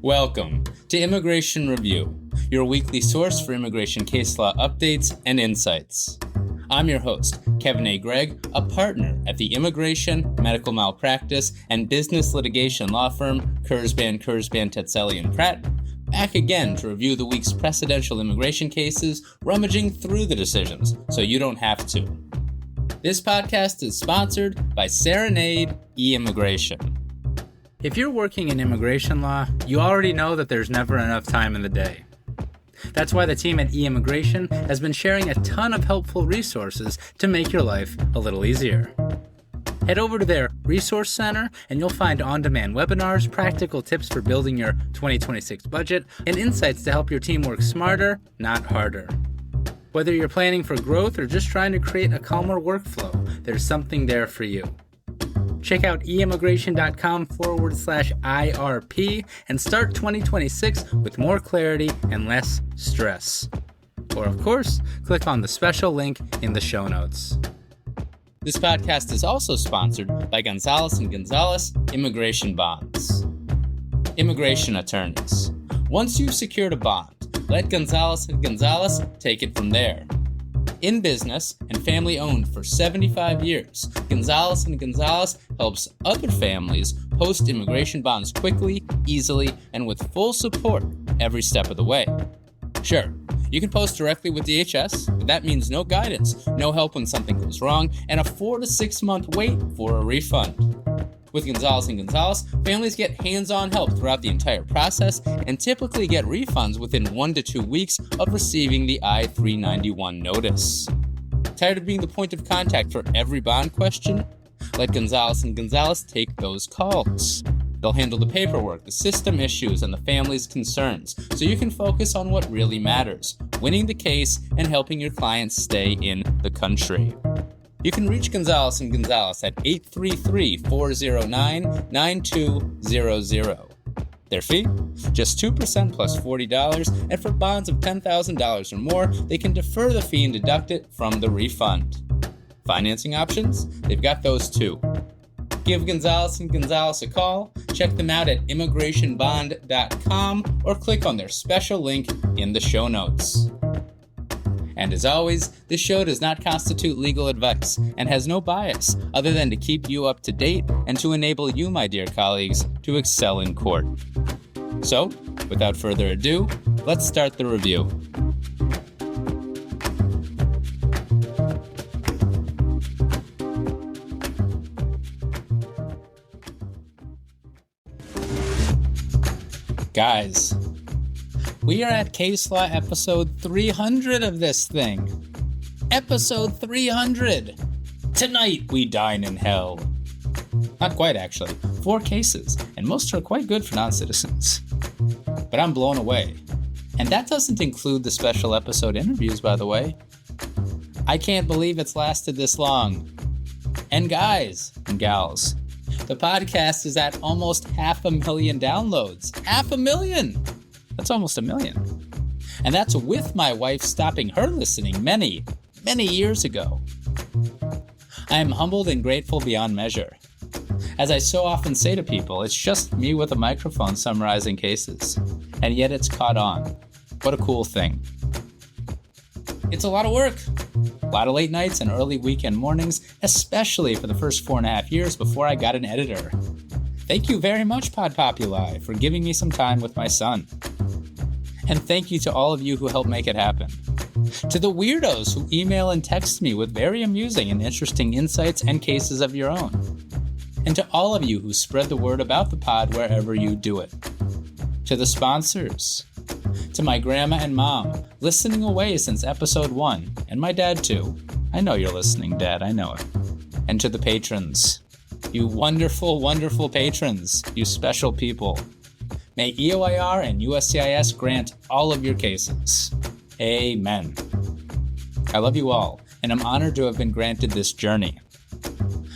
Welcome to Immigration Review, your weekly source for immigration case law updates and insights. I'm your host, Kevin A. Gregg, a partner at the immigration, medical malpractice, and business litigation law firm Kurzban, Tetzeli, and Pratt, back again to review the week's precedential immigration cases, rummaging through the decisions so you don't have to. This podcast is sponsored by Serenade e-Immigration. If you're working in immigration law, you already know that there's never enough time in the day. That's why the team at e-Immigration has been sharing a ton of helpful resources to make your life a little easier. Head over to their resource center and you'll find on-demand webinars, practical tips for building your 2026 budget, and insights to help your team work smarter, not harder. Whether you're planning for growth or just trying to create a calmer workflow, there's something there for you. Check out eimmigration.com/IRP and start 2026 with more clarity and less stress. Or, of course, click on the special link in the show notes. This podcast is also sponsored by Gonzalez & Gonzalez Immigration Bonds. Immigration attorneys. Once you've secured a bond, let Gonzalez & Gonzalez take it from there. In business and family owned for 75 years, Gonzalez & Gonzalez helps other families post immigration bonds quickly, easily, and with full support every step of the way. Sure, you can post directly with DHS, but that means no guidance, no help when something goes wrong, and a 4 to 6 month wait for a refund. With Gonzalez & Gonzalez, families get hands-on help throughout the entire process and typically get refunds within 1 to 2 weeks of receiving the I-391 notice. Tired of being the point of contact for every bond question? Let Gonzalez & Gonzalez take those calls. They'll handle the paperwork, the system issues, and the family's concerns, so you can focus on what really matters, winning the case and helping your clients stay in the country. You can reach Gonzalez & Gonzalez at 833-409-9200. Their fee? Just 2% plus $40, and for bonds of $10,000 or more, they can defer the fee and deduct it from the refund. Financing options? They've got those too. Give Gonzalez & Gonzalez a call, check them out at immigrationbond.com, or click on their special link in the show notes. And as always, this show does not constitute legal advice and has no bias other than to keep you up to date and to enable you, my dear colleagues, to excel in court. So, without further ado, let's start the review. Guys, we are at Case Law episode 300 of this thing. Episode 300! Tonight we dine in hell. Not quite, actually. 4 cases, and most are quite good for non-citizens. But I'm blown away. And that doesn't include the special episode interviews, by the way. I can't believe it's lasted this long. And guys and gals, the podcast is at almost 500,000 downloads. 500,000! That's almost 1 million. And that's with my wife stopping her listening many, many years ago. I am humbled and grateful beyond measure. As I so often say to people, it's just me with a microphone summarizing cases. And yet it's caught on. What a cool thing. It's a lot of work. A lot of late nights and early weekend mornings, especially for the first 4.5 years before I got an editor. Thank you very much, Pod Populi, for giving me some time with my son. And thank you to all of you who helped make it happen. To the weirdos who email and text me with very amusing and interesting insights and cases of your own. And to all of you who spread the word about the pod wherever you do it. To the sponsors. To my grandma and mom, listening away since episode 1, and my dad too. I know you're listening, Dad, I know it. And to the patrons. You wonderful, wonderful patrons, you special people. May EOIR and USCIS grant all of your cases. Amen. I love you all, and I'm honored to have been granted this journey.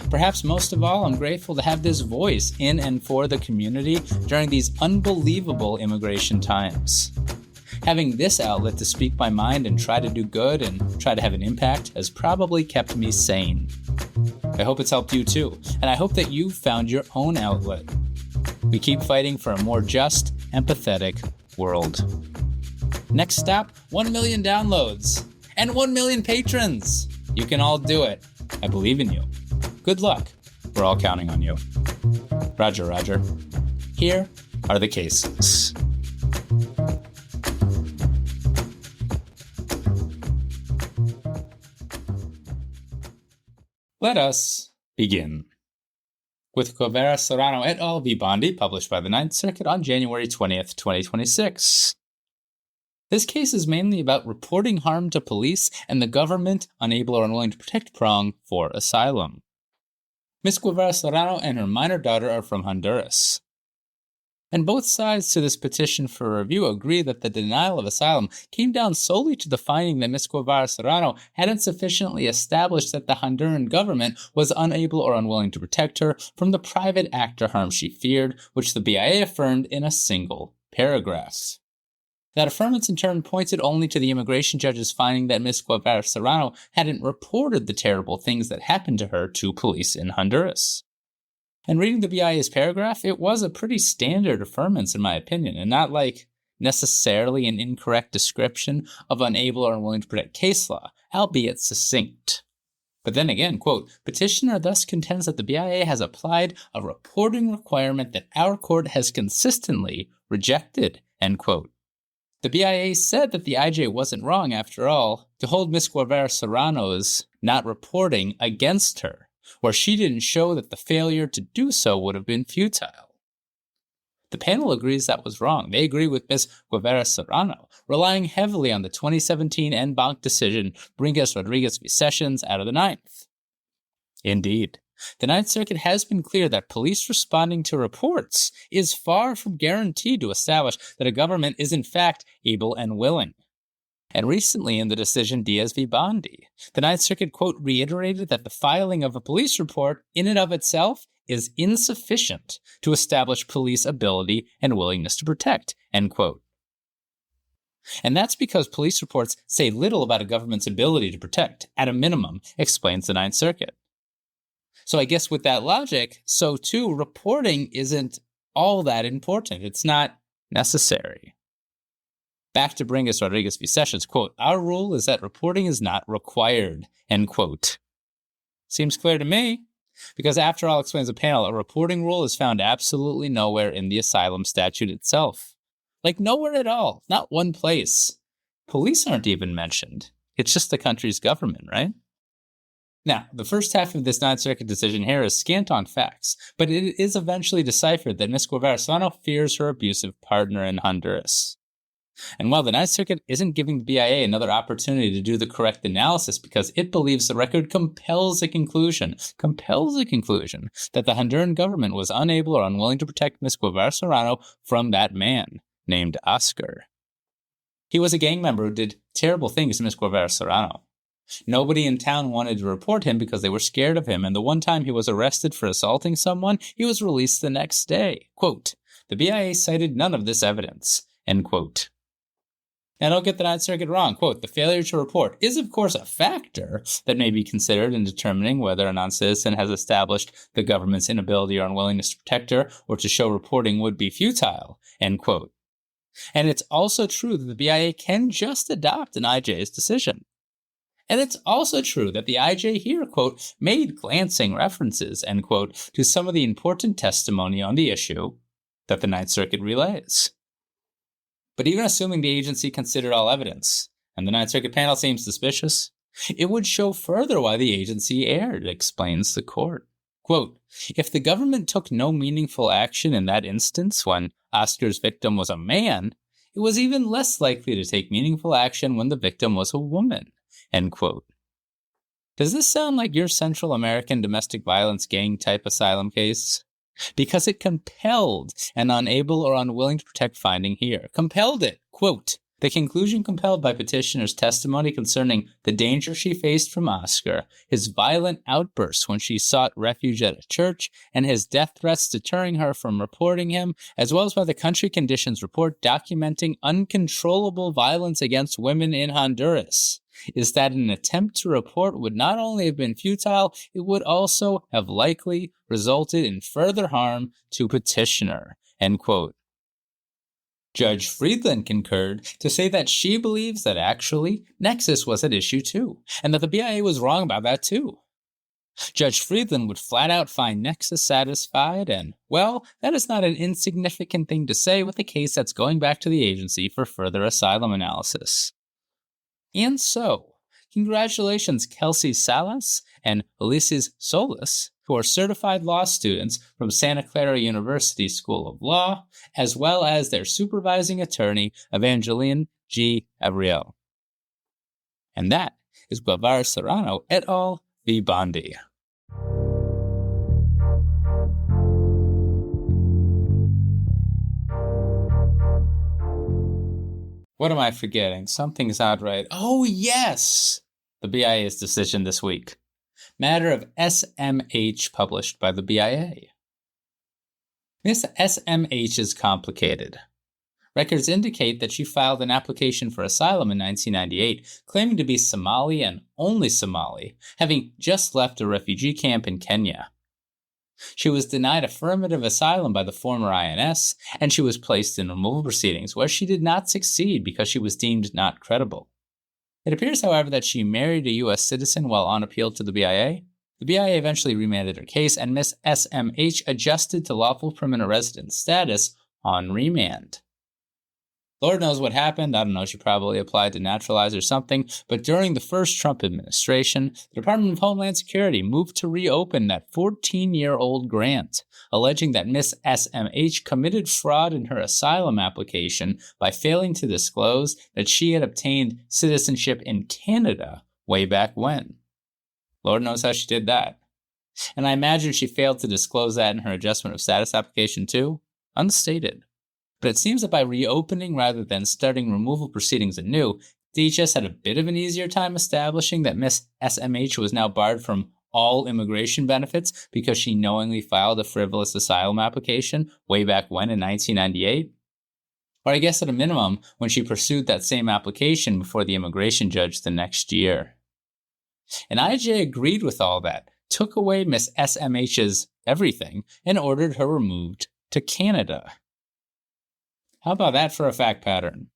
Perhaps most of all, I'm grateful to have this voice in and for the community during these unbelievable immigration times. Having this outlet to speak my mind and try to do good and try to have an impact has probably kept me sane. I hope it's helped you too, and I hope that you've found your own outlet. We keep fighting for a more just, empathetic world. Next stop, 1 million downloads and 1 million patrons. You can all do it. I believe in you. Good luck. We're all counting on you. Roger, Roger. Here are the cases. Let us begin with Guevara-Serrano et al. V. Bondi, published by the Ninth Circuit on January 20th, 2026. This case is mainly about reporting harm to police and the government unable or unwilling to protect prong for asylum. Ms. Guevara-Serrano and her minor daughter are from Honduras. And both sides to this petition for review agree that the denial of asylum came down solely to the finding that Ms. Guevara-Serrano hadn't sufficiently established that the Honduran government was unable or unwilling to protect her from the private act or harm she feared, which the BIA affirmed in a single paragraph. That affirmance in turn pointed only to the immigration judge's finding that Ms. Guevara-Serrano hadn't reported the terrible things that happened to her to police in Honduras. And reading the BIA's paragraph, it was a pretty standard affirmance in my opinion, and not like necessarily an incorrect description of unable or unwilling to protect case law, albeit succinct. But then again, quote, petitioner thus contends that the BIA has applied a reporting requirement that our court has consistently rejected, end quote. The BIA said that the IJ wasn't wrong after all to hold Ms. Guevara-Serrano's not reporting against her, where she didn't show that the failure to do so would have been futile. The panel agrees that was wrong. They agree with Ms. Guevara-Serrano, relying heavily on the 2017 en banc decision Rodriguez v. Sessions out of the Ninth. Indeed, the Ninth Circuit has been clear that police responding to reports is far from guaranteed to establish that a government is in fact able and willing. And recently in the decision Diaz v. Bondi, the Ninth Circuit, quote, reiterated that the filing of a police report in and of itself is insufficient to establish police ability and willingness to protect, end quote. And that's because police reports say little about a government's ability to protect, at a minimum, explains the Ninth Circuit. So I guess with that logic, so too, reporting isn't all that important. It's not necessary. Back to Rodriguez v. Sessions, quote, our rule is that reporting is not required, end quote. Seems clear to me, because after all, explains the panel, a reporting rule is found absolutely nowhere in the asylum statute itself. Like nowhere at all, not one place. Police aren't even mentioned. It's just the country's government, right? Now, the first half of this Ninth Circuit decision here is scant on facts, but it is eventually deciphered that Ms. Guevara-Serrano fears her abusive partner in Honduras. And while the Ninth Circuit isn't giving the BIA another opportunity to do the correct analysis because it believes the record compels a conclusion that the Honduran government was unable or unwilling to protect Ms. Guevara-Serrano from that man named Oscar. He was a gang member who did terrible things to Ms. Guevara-Serrano. Nobody in town wanted to report him because they were scared of him, and the one time he was arrested for assaulting someone, he was released the next day. Quote, the BIA cited none of this evidence, end quote. Now don't get the Ninth Circuit wrong. Quote, the failure to report is of course a factor that may be considered in determining whether a non-citizen has established the government's inability or unwillingness to protect her or to show reporting would be futile, end quote. And it's also true that the BIA can just adopt an IJ's decision. And it's also true that the IJ here, quote, made glancing references, end quote, to some of the important testimony on the issue that the Ninth Circuit relays. But even assuming the agency considered all evidence, and the Ninth Circuit panel seems suspicious, it would show further why the agency erred, explains the court. Quote, if the government took no meaningful action in that instance when Oscar's victim was a man, it was even less likely to take meaningful action when the victim was a woman. End quote. Does this sound like your Central American domestic violence gang type asylum case? Because it compelled an unable or unwilling to protect finding here. Compelled it. Quote, the conclusion compelled by petitioner's testimony concerning the danger she faced from Oscar, his violent outbursts when she sought refuge at a church, and his death threats deterring her from reporting him, as well as by the country conditions report documenting uncontrollable violence against women in Honduras. is that an attempt to report would not only have been futile, it would also have likely resulted in further harm to petitioner, end quote. Judge Friedland concurred to say that she believes that actually nexus was at issue too, and that the BIA was wrong about that too. Judge Friedland would flat out find nexus satisfied, and, well, that is not an insignificant thing to say with a case that's going back to the agency for further asylum analysis. And so, congratulations Kelsey Salas and Ulysses Solis, who are certified law students from Santa Clara University School of Law, as well as their supervising attorney, Evangeline G. Abriel. And that is Guevara-Serrano et al. V. Bondi. What am I forgetting? Something's not right. Oh, yes! The BIA's decision this week. Matter of SMH published by the BIA. Miss SMH is complicated. Records indicate that she filed an application for asylum in 1998, claiming to be Somali and only Somali, having just left a refugee camp in Kenya. She was denied affirmative asylum by the former INS, and she was placed in removal proceedings where she did not succeed because she was deemed not credible. It appears, however, that she married a U.S. citizen while on appeal to the BIA. The BIA eventually remanded her case, and Miss SMH adjusted to lawful permanent resident status on remand. Lord knows what happened. I don't know, she probably applied to naturalize or something, but during the first Trump administration, the Department of Homeland Security moved to reopen that 14-year-old grant, alleging that Miss SMH committed fraud in her asylum application by failing to disclose that she had obtained citizenship in Canada way back when. Lord knows how she did that. And I imagine she failed to disclose that in her adjustment of status application too, unstated. But it seems that by reopening rather than starting removal proceedings anew, DHS had a bit of an easier time establishing that Miss SMH was now barred from all immigration benefits because she knowingly filed a frivolous asylum application way back when in 1998. Or I guess at a minimum, when she pursued that same application before the immigration judge the next year. And IJ agreed with all that, took away Miss SMH's everything, and ordered her removed to Canada. How about that for a fact pattern?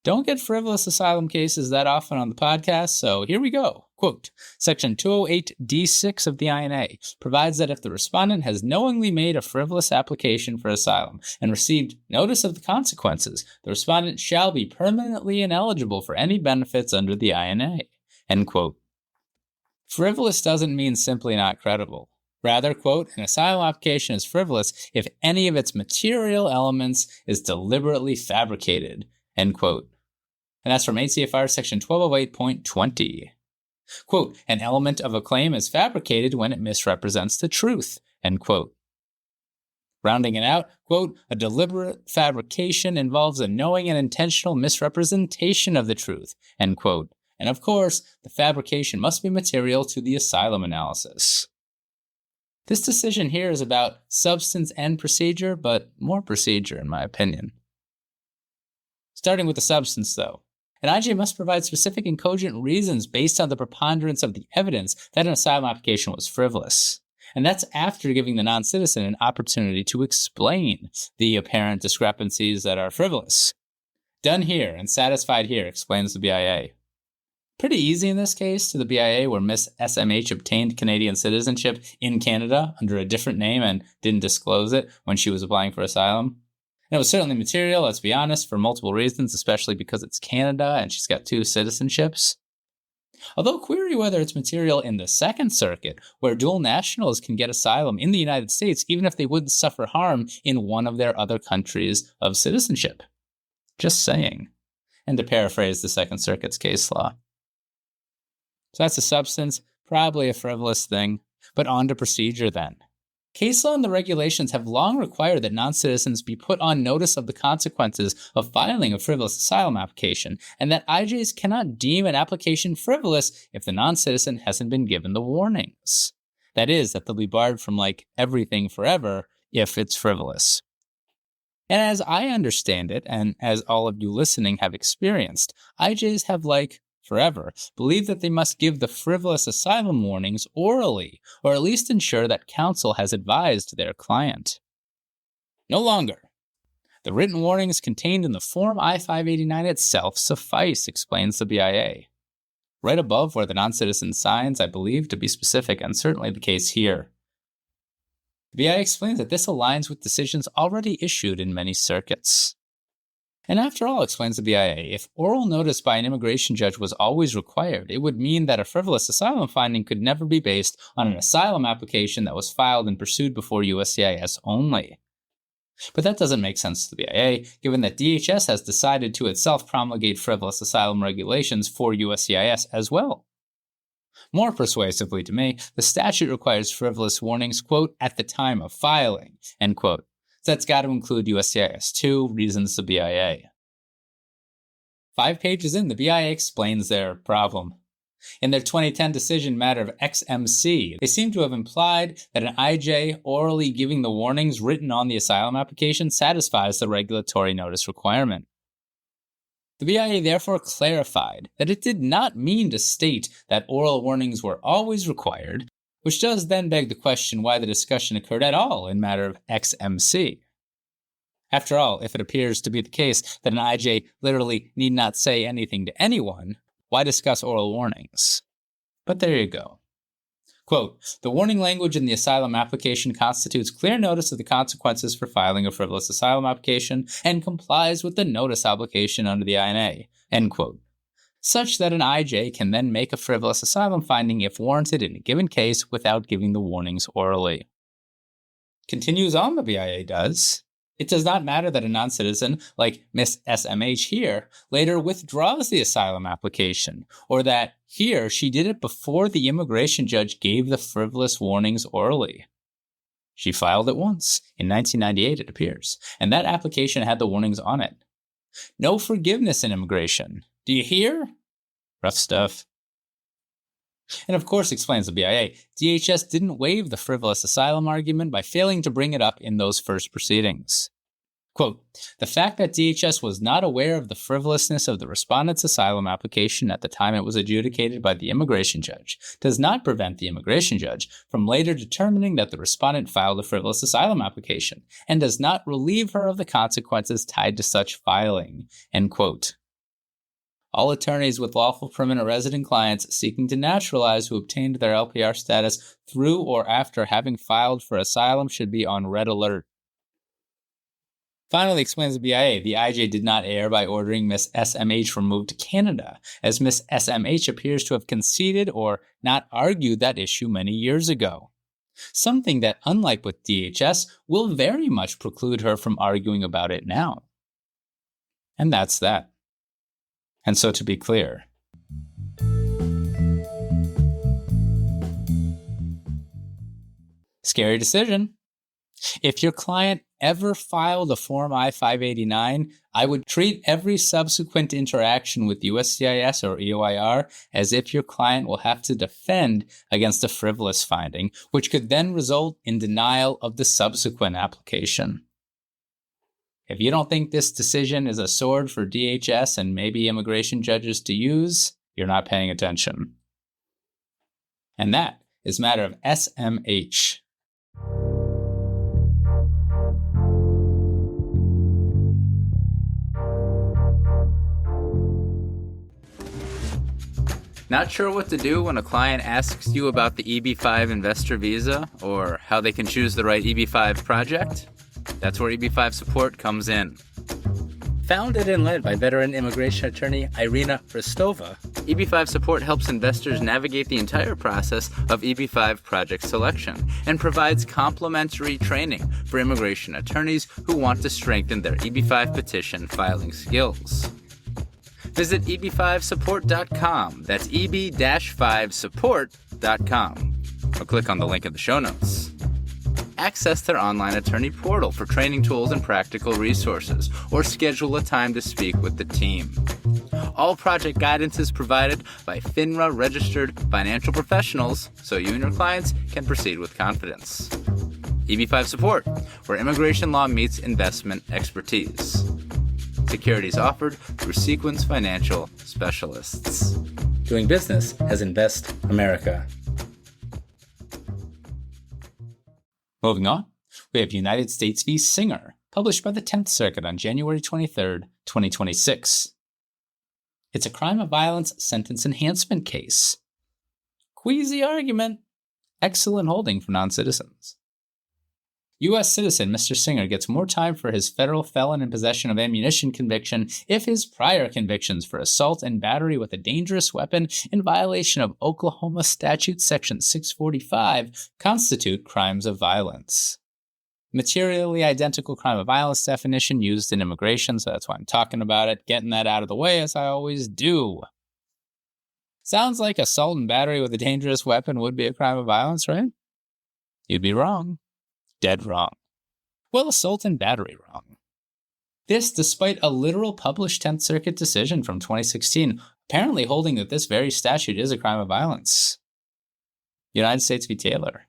Don't get frivolous asylum cases that often on the podcast, so here we go. Quote, Section 208D6 of the INA provides that if the respondent has knowingly made a frivolous application for asylum and received notice of the consequences, the respondent shall be permanently ineligible for any benefits under the INA. End quote. Frivolous doesn't mean simply not credible. Rather, quote, an asylum application is frivolous if any of its material elements is deliberately fabricated, end quote. And that's from 8 CFR section 1208.20. Quote, an element of a claim is fabricated when it misrepresents the truth, end quote. Rounding it out, quote, a deliberate fabrication involves a knowing and intentional misrepresentation of the truth, end quote. And of course, the fabrication must be material to the asylum analysis. This decision here is about substance and procedure, but more procedure in my opinion. Starting with the substance, though. An IJ must provide specific and cogent reasons based on the preponderance of the evidence that an asylum application was frivolous. And that's after giving the non-citizen an opportunity to explain the apparent discrepancies that are frivolous. Done here and satisfied here, explains the BIA. Pretty easy in this case to the BIA, where Miss SMH obtained Canadian citizenship in Canada under a different name and didn't disclose it when she was applying for asylum. And it was certainly material, let's be honest, for multiple reasons, especially because it's Canada and she's got 2 citizenships. Although query whether it's material in the Second Circuit, where dual nationals can get asylum in the United States even if they wouldn't suffer harm in one of their other countries of citizenship. Just saying. And to paraphrase the Second Circuit's case law. So that's a substance, probably a frivolous thing, but on to procedure then. Case law and the regulations have long required that non-citizens be put on notice of the consequences of filing a frivolous asylum application, and that IJs cannot deem an application frivolous if the non-citizen hasn't been given the warnings. That is, that they'll be barred from, everything forever if it's frivolous. And as I understand it, and as all of you listening have experienced, IJs have, forever, believed that they must give the frivolous asylum warnings orally, or at least ensure that counsel has advised their client. No longer. The written warnings contained in the Form I-589 itself suffice, explains the BIA. Right above where the non-citizen signs, I believe, to be specific, and certainly the case here. The BIA explains that this aligns with decisions already issued in many circuits. And after all, explains the BIA, if oral notice by an immigration judge was always required, it would mean that a frivolous asylum finding could never be based on an asylum application that was filed and pursued before USCIS only. But that doesn't make sense to the BIA, given that DHS has decided to itself promulgate frivolous asylum regulations for USCIS as well. More persuasively to me, the statute requires frivolous warnings, quote, at the time of filing, end quote. So that's got to include USCIS 2, reasons the BIA. 5 pages in, the BIA explains their problem. In their 2010 decision matter of XMC, they seem to have implied that an IJ orally giving the warnings written on the asylum application satisfies the regulatory notice requirement. The BIA therefore clarified that it did not mean to state that oral warnings were always required, which does then beg the question why the discussion occurred at all in matter of XMC. After all, if it appears to be the case that an IJ literally need not say anything to anyone, why discuss oral warnings? But there you go. Quote, the warning language in the asylum application constitutes clear notice of the consequences for filing a frivolous asylum application and complies with the notice obligation under the INA, end quote, such that an IJ can then make a frivolous asylum finding if warranted in a given case without giving the warnings orally. Continues on, the BIA does. It does not matter that a non-citizen, like Miss SMH here, later withdraws the asylum application, or that here she did it before the immigration judge gave the frivolous warnings orally. She filed it once, in 1998 it appears, and that application had the warnings on it. No forgiveness in immigration. Do you hear? Rough stuff. And of course, explains the BIA, DHS didn't waive the frivolous asylum argument by failing to bring it up in those first proceedings. Quote, the fact that DHS was not aware of the frivolousness of the respondent's asylum application at the time it was adjudicated by the immigration judge does not prevent the immigration judge from later determining that the respondent filed a frivolous asylum application and does not relieve her of the consequences tied to such filing, end quote. All attorneys with lawful permanent resident clients seeking to naturalize who obtained their LPR status through or after having filed for asylum should be on red alert. Finally, explains the BIA, the IJ did not err by ordering Miss SMH removed to Canada, as Miss SMH appears to have conceded or not argued that issue many years ago. Something that, unlike with DHS, will very much preclude her from arguing about it now. And that's that. And so to be clear, scary decision. If your client ever filed a Form I-589, I would treat every subsequent interaction with USCIS or EOIR as if your client will have to defend against a frivolous finding, which could then result in denial of the subsequent application. If you don't think this decision is a sword for DHS and maybe immigration judges to use, you're not paying attention. And that is a matter of SMH. Not sure what to do when a client asks you about the EB-5 investor visa or how they can choose the right EB-5 project? That's where EB-5 support comes in. Founded and led by veteran immigration attorney Irina Rostova, EB-5 support helps investors navigate the entire process of EB-5 project selection and provides complimentary training for immigration attorneys who want to strengthen their EB-5 petition filing skills. Visit eb5support.com. That's eb-5support.com. Or click on the link in the show notes. Access their online attorney portal for training tools and practical resources, or schedule a time to speak with the team. All project guidance is provided by FINRA-registered financial professionals, so you and your clients can proceed with confidence. EB5 support, where immigration law meets investment expertise. Securities offered through Sequence Financial Specialists. Doing business as Invest America. Moving on, we have United States v. Singer, published by the 10th Circuit on January 23, 2026. It's a crime of violence sentence enhancement case. Queasy argument. Excellent holding for non-citizens. U.S. citizen Mr. Singer gets more time for his federal felon in possession of ammunition conviction if his prior convictions for assault and battery with a dangerous weapon in violation of Oklahoma Statute Section 645 constitute crimes of violence. Materially identical crime of violence definition used in immigration, so that's why I'm talking about it, getting that out of the way as I always do. Sounds like assault and battery with a dangerous weapon would be a crime of violence, right? You'd be wrong. Dead wrong. Well, assault and battery wrong. This despite a literal published 10th Circuit decision from 2016, apparently holding that this very statute is a crime of violence. United States v. Taylor.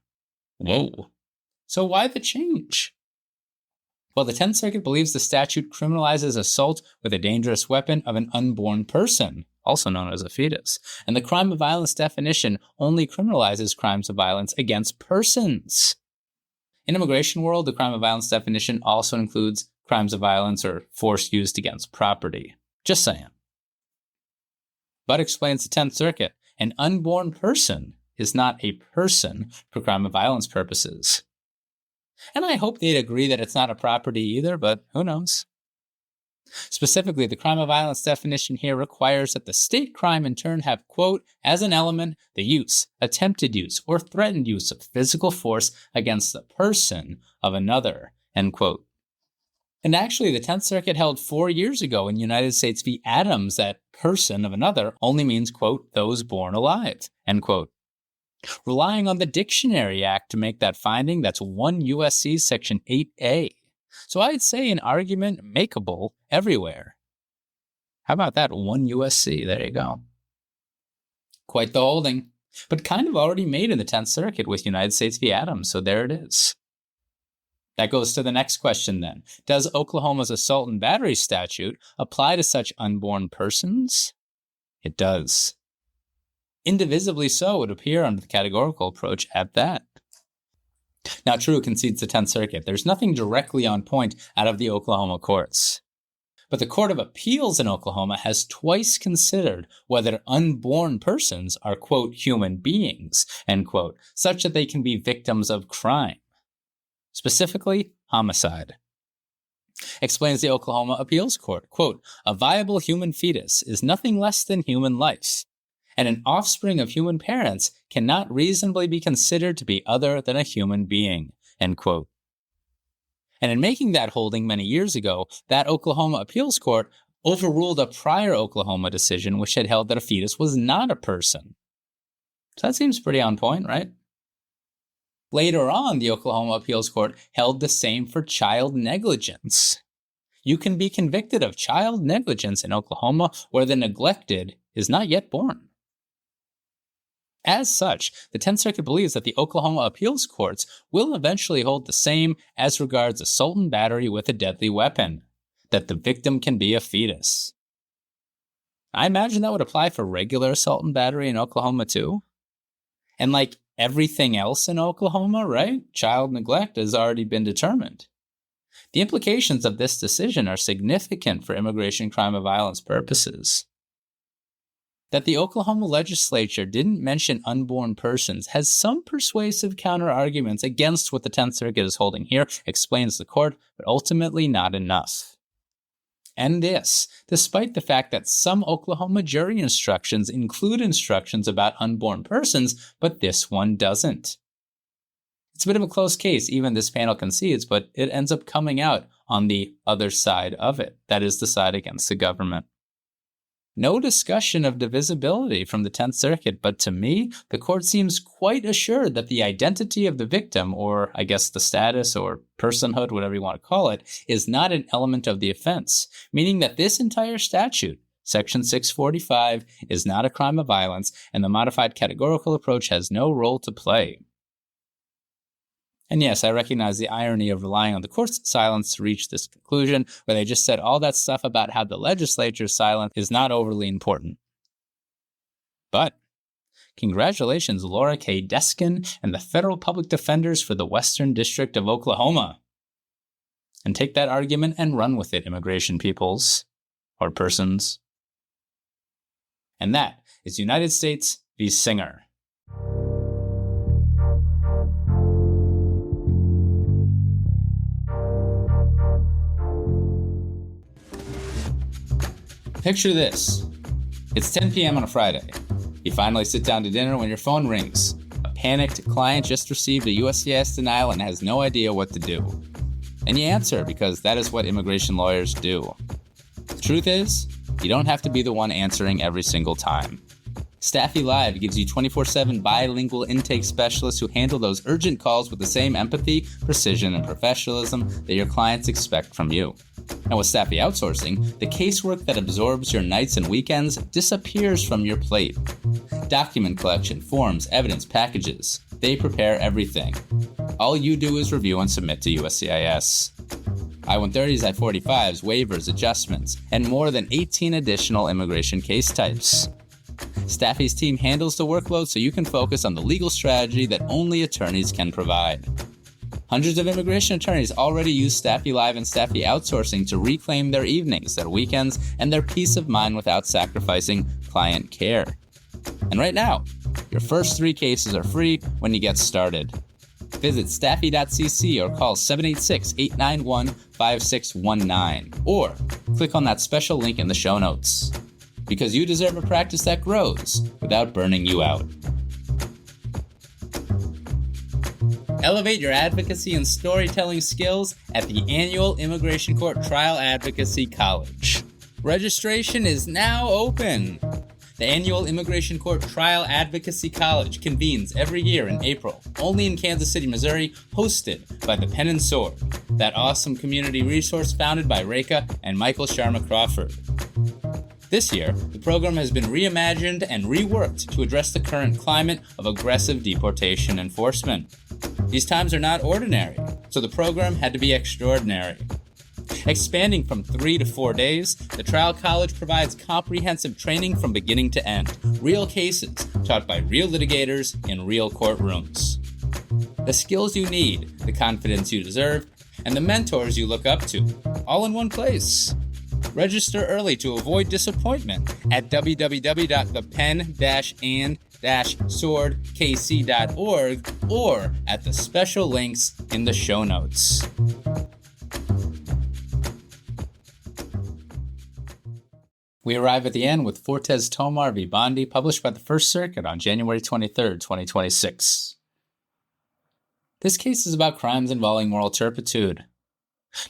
Whoa. So why the change? Well, the 10th Circuit believes the statute criminalizes assault with a dangerous weapon of an unborn person, also known as a fetus, and the crime of violence definition only criminalizes crimes of violence against persons. In immigration world, the crime of violence definition also includes crimes of violence or force used against property. Just saying. But explains the 10th Circuit, an unborn person is not a person for crime of violence purposes. And I hope they'd agree that it's not a property either, but who knows? Specifically, the crime of violence definition here requires that the state crime in turn have, quote, as an element, the use, attempted use, or threatened use of physical force against the person of another, end quote. And actually, the 10th Circuit held 4 years ago in United States v. Adams that person of another only means, quote, those born alive, end quote. Relying on the Dictionary Act to make that finding, that's 1 U.S.C. Section 8A. So I'd say an argument makeable everywhere. How about that 1 USC? There you go. Quite the holding, but kind of already made in the 10th Circuit with United States v. Adams, so there it is. That goes to the next question then. Does Oklahoma's assault and battery statute apply to such unborn persons? It does. Indivisibly so, it would appear under the categorical approach at that. Now, true, concedes the 10th Circuit. There's nothing directly on point out of the Oklahoma courts. But the Court of Appeals in Oklahoma has twice considered whether unborn persons are, quote, human beings, end quote, such that they can be victims of crime. Specifically, homicide. Explains the Oklahoma Appeals Court, quote, a viable human fetus is nothing less than human life, and an offspring of human parents cannot reasonably be considered to be other than a human being, end quote. And in making that holding many years ago, that Oklahoma Appeals Court overruled a prior Oklahoma decision which had held that a fetus was not a person. So that seems pretty on point, right? Later on, the Oklahoma Appeals Court held the same for child negligence. You can be convicted of child negligence in Oklahoma where the neglected is not yet born. As such, the 10th Circuit believes that the Oklahoma Appeals Courts will eventually hold the same as regards assault and battery with a deadly weapon, that the victim can be a fetus. I imagine that would apply for regular assault and battery in Oklahoma too. And like everything else in Oklahoma, right? Child neglect has already been determined. The implications of this decision are significant for immigration crime of violence purposes. That the Oklahoma legislature didn't mention unborn persons has some persuasive counter-arguments against what the 10th Circuit is holding here, explains the court, but ultimately not enough. And this, despite the fact that some Oklahoma jury instructions include instructions about unborn persons, but this one doesn't. It's a bit of a close case, even this panel concedes, but it ends up coming out on the other side of it, that is the side against the government. No discussion of divisibility from the 10th Circuit, but to me, the court seems quite assured that the identity of the victim, or I guess the status or personhood, whatever you want to call it, is not an element of the offense, meaning that this entire statute, Section 645, is not a crime of violence, and the modified categorical approach has no role to play. And yes, I recognize the irony of relying on the court's silence to reach this conclusion, where they just said all that stuff about how the legislature's silence is not overly important. But congratulations, Laura K. Deskin and the federal public defenders for the Western District of Oklahoma. And take that argument and run with it, immigration peoples, or persons. And that is United States v. Singer. Picture this. It's 10 p.m. on a Friday. You finally sit down to dinner when your phone rings. A panicked client just received a USCIS denial and has no idea what to do. And you answer because that is what immigration lawyers do. The truth is, you don't have to be the one answering every single time. Staffy Live gives you 24/7 bilingual intake specialists who handle those urgent calls with the same empathy, precision, and professionalism that your clients expect from you. And with Staffy Outsourcing, the casework that absorbs your nights and weekends disappears from your plate. Document collection, forms, evidence, packages. They prepare everything. All you do is review and submit to USCIS. I-130s, I-45s, waivers, adjustments, and more than 18 additional immigration case types. Staffy's team handles the workload so you can focus on the legal strategy that only attorneys can provide. Hundreds of immigration attorneys already use Staffy Live and Staffy Outsourcing to reclaim their evenings, their weekends, and their peace of mind without sacrificing client care. And right now, your first 3 cases are free when you get started. Visit staffy.cc or call 786-891-5619 or click on that special link in the show notes. Because you deserve a practice that grows without burning you out. Elevate your advocacy and storytelling skills at the annual Immigration Court Trial Advocacy College. Registration is now open. The annual Immigration Court Trial Advocacy College convenes every year in April, only in Kansas City, Missouri, hosted by the Pen and Sword, that awesome community resource founded by Reka and Michael Sharma Crawford. This year, the program has been reimagined and reworked to address the current climate of aggressive deportation enforcement. These times are not ordinary, so the program had to be extraordinary. Expanding from 3 to 4 days, the Trial College provides comprehensive training from beginning to end, real cases taught by real litigators in real courtrooms. The skills you need, the confidence you deserve, and the mentors you look up to, all in one place. Register early to avoid disappointment at www.thepen-and-swordkc.org or at the special links in the show notes. We arrive at the end with Fortes Tomar v. Bondi, published by the First Circuit on January 23, 2026. This case is about crimes involving moral turpitude.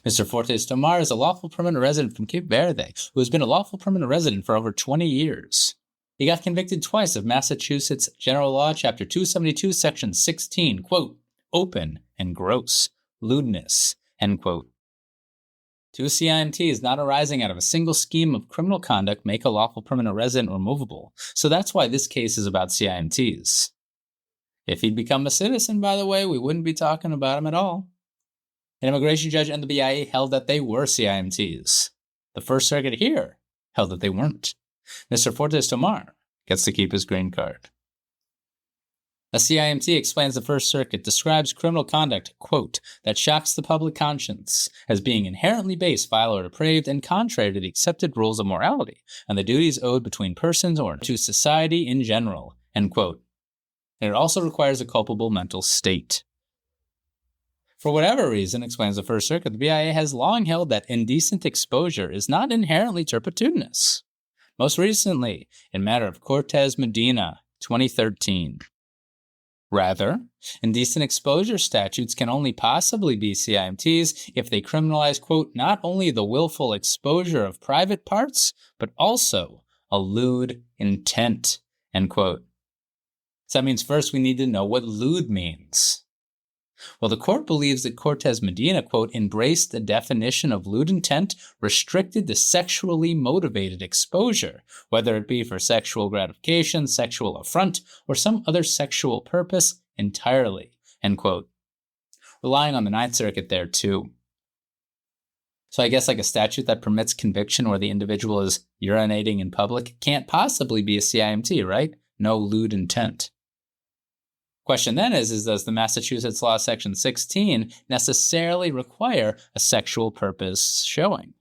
Mr. Fortes Tomar is a lawful permanent resident from Cape Verde who has been a lawful permanent resident for over 20 years. He got convicted twice of Massachusetts General Law, Chapter 272, Section 16, quote, open and gross lewdness, end quote. 2 CIMTs not arising out of a single scheme of criminal conduct make a lawful permanent resident removable, so that's why this case is about CIMTs. If he'd become a citizen, by the way, we wouldn't be talking about him at all. An immigration judge and the BIA held that they were CIMTs. The First Circuit here held that they weren't. Mr. Fortes Tomar gets to keep his green card. A CIMT, explains the First Circuit, describes criminal conduct, quote, that shocks the public conscience as being inherently base, vile, or depraved, and contrary to the accepted rules of morality and the duties owed between persons or to society in general, end quote. And it also requires a culpable mental state. For whatever reason, explains the First Circuit, the BIA has long held that indecent exposure is not inherently turpitudinous. Most recently, in matter of Cortez Medina, 2013. Rather, indecent exposure statutes can only possibly be CIMTs if they criminalize, quote, not only the willful exposure of private parts, but also a lewd intent, end quote. So that means first we need to know what lewd means. Well, the court believes that Cortez Medina, quote, embraced the definition of lewd intent restricted to sexually motivated exposure, whether it be for sexual gratification, sexual affront, or some other sexual purpose entirely, end quote. relying on the Ninth Circuit there too. So I guess like a statute that permits conviction where the individual is urinating in public can't possibly be a CIMT, right? No lewd intent. Question then is does the Massachusetts law section 16 necessarily require a sexual purpose showing?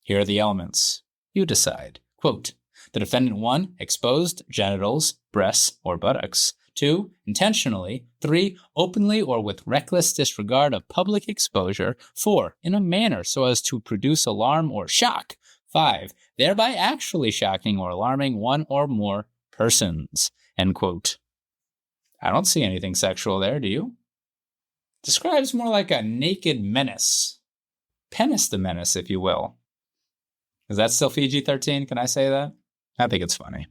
Here are the elements. You decide. Quote, the defendant 1, exposed genitals, breasts, or buttocks. 2, intentionally. 3, openly or with reckless disregard of public exposure. 4, in a manner so as to produce alarm or shock. 5, thereby actually shocking or alarming one or more persons. End quote. I don't see anything sexual there, do you? Describes more like a naked menace. Penis the menace, if you will. Is that still PG-13? Can I say that? I think it's funny.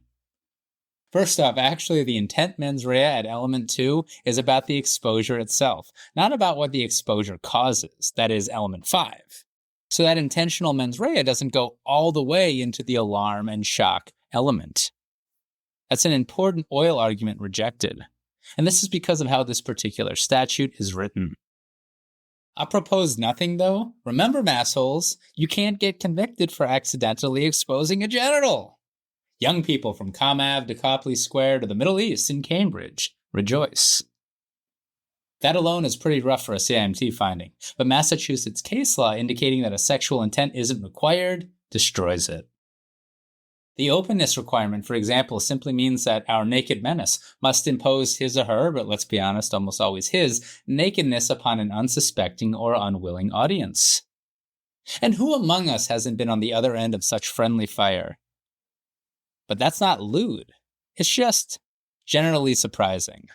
First off, actually, the intent mens rea at element 2 is about the exposure itself, not about what the exposure causes, that is element 5. So that intentional mens rea doesn't go all the way into the alarm and shock element. That's an important oil argument rejected. And this is because of how this particular statute is written. I'll propose nothing, though. Remember, massholes, you can't get convicted for accidentally exposing a genital. Young people from Comav to Copley Square to the Middle East in Cambridge, rejoice. That alone is pretty rough for a CIMT finding, but Massachusetts case law indicating that a sexual intent isn't required destroys it. The openness requirement, for example, simply means that our naked menace must impose his or her, but let's be honest, almost always his, nakedness upon an unsuspecting or unwilling audience. And who among us hasn't been on the other end of such friendly fire? But that's not lewd. It's just generally surprising.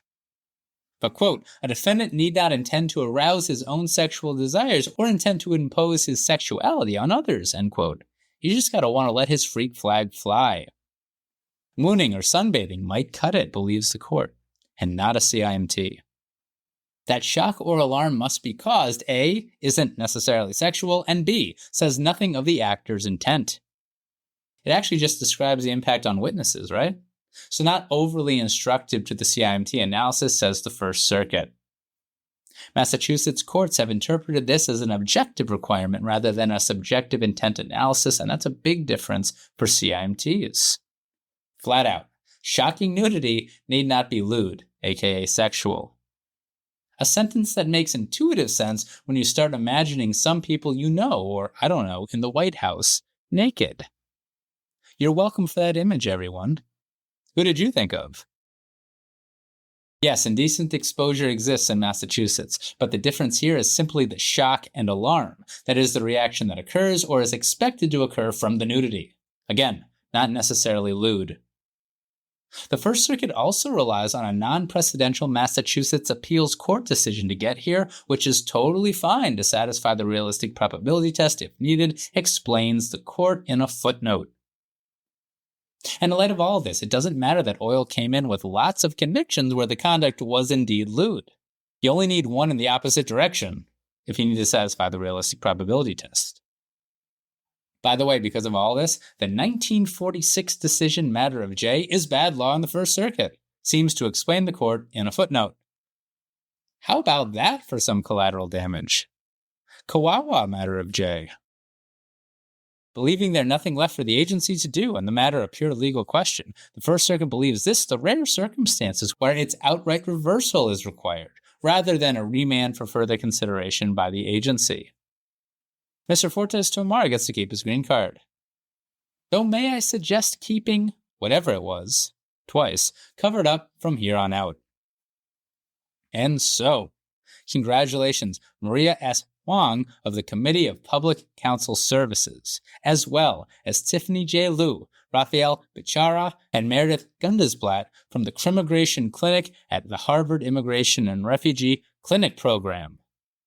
But, quote, a defendant need not intend to arouse his own sexual desires or intend to impose his sexuality on others, end quote. You just gotta want to let his freak flag fly. Mooning or sunbathing might cut it, believes the court, and not a CIMT. That shock or alarm must be caused, A, isn't necessarily sexual, and B, says nothing of the actor's intent. It actually just describes the impact on witnesses, right? So not overly instructive to the CIMT analysis, says the First Circuit. Massachusetts courts have interpreted this as an objective requirement rather than a subjective intent analysis, and that's a big difference for CIMTs. Flat out, shocking nudity need not be lewd, aka sexual. A sentence that makes intuitive sense when you start imagining some people you know, or I don't know, in the White House, naked. You're welcome for that image, everyone. Who did you think of? Yes, indecent exposure exists in Massachusetts, but the difference here is simply the shock and alarm, that is, the reaction that occurs or is expected to occur from the nudity. Again, not necessarily lewd. The First Circuit also relies on a non-precedential Massachusetts appeals court decision to get here, which is totally fine to satisfy the realistic probability test if needed, explains the court in a footnote. And in light of all this, it doesn't matter that Oil came in with lots of convictions where the conduct was indeed lewd. You only need one in the opposite direction if you need to satisfy the realistic probability test. By the way, because of all this, the 1946 decision Matter of J is bad law in the First Circuit, seems to explain the court in a footnote. How about that for some collateral damage? Kawawa Matter of J. Believing there's nothing left for the agency to do on the matter of pure legal question, the First Circuit believes this the rare circumstances where its outright reversal is required, rather than a remand for further consideration by the agency. Mr. Fortes Tomar gets to keep his green card. Though may I suggest keeping, whatever it was, twice, covered up from here on out. And so, congratulations, Maria S. Wong of the Committee of Public Counsel Services, as well as Tiffany J. Liu, Rafael Bichara, and Meredith Gundesblatt from the Crimmigration Clinic at the Harvard Immigration and Refugee Clinic Program,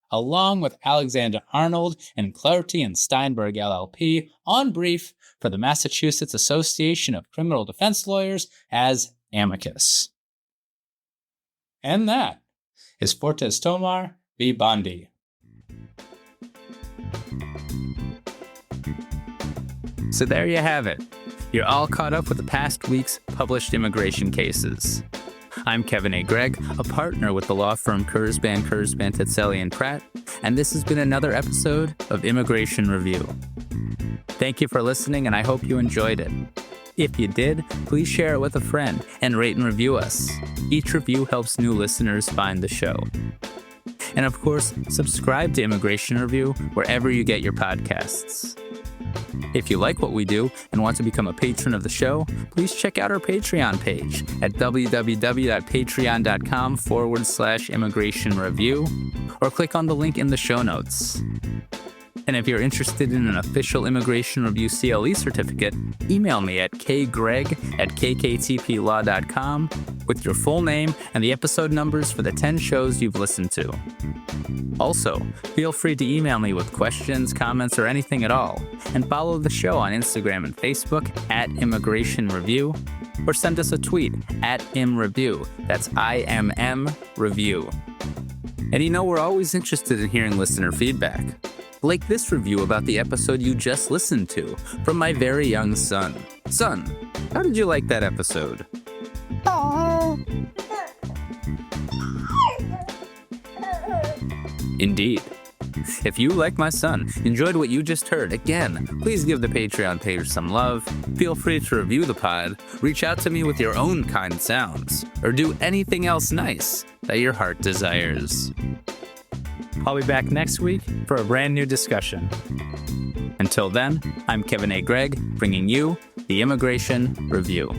along with Alexander Arnold and Clarty and Steinberg LLP on brief for the Massachusetts Association of Criminal Defense Lawyers as amicus. And that is Fortes Tomar v. Bondi. So there you have it. You're all caught up with the past week's published immigration cases. I'm Kevin A. Gregg, a partner with the law firm Kurzban, Tetzeli, and Pratt, and this has been another episode of Immigration Review. Thank you for listening, and I hope you enjoyed it. If you did, please share it with a friend and rate and review us. Each review helps new listeners find the show. And of course, subscribe to Immigration Review wherever you get your podcasts. If you like what we do and want to become a patron of the show, please check out our Patreon page at www.patreon.com/Immigration Review or click on the link in the show notes. And if you're interested in an official Immigration Review CLE certificate, email me at kgreg@kktplaw.com with your full name and the episode numbers for the 10 shows you've listened to. Also, feel free to email me with questions, comments, or anything at all, and follow the show on Instagram and Facebook at Immigration Review, or send us a tweet at ImReview. That's IMM Review. And you know, we're always interested in hearing listener feedback. Like this review about the episode you just listened to from my very young son. Son, how did you like that episode? Indeed. If you, like my son, enjoyed what you just heard, again, please give the Patreon page some love, feel free to review the pod, reach out to me with your own kind sounds, or do anything else nice that your heart desires. I'll be back next week for a brand new discussion. Until then, I'm Kevin A. Gregg, bringing you the Immigration Review.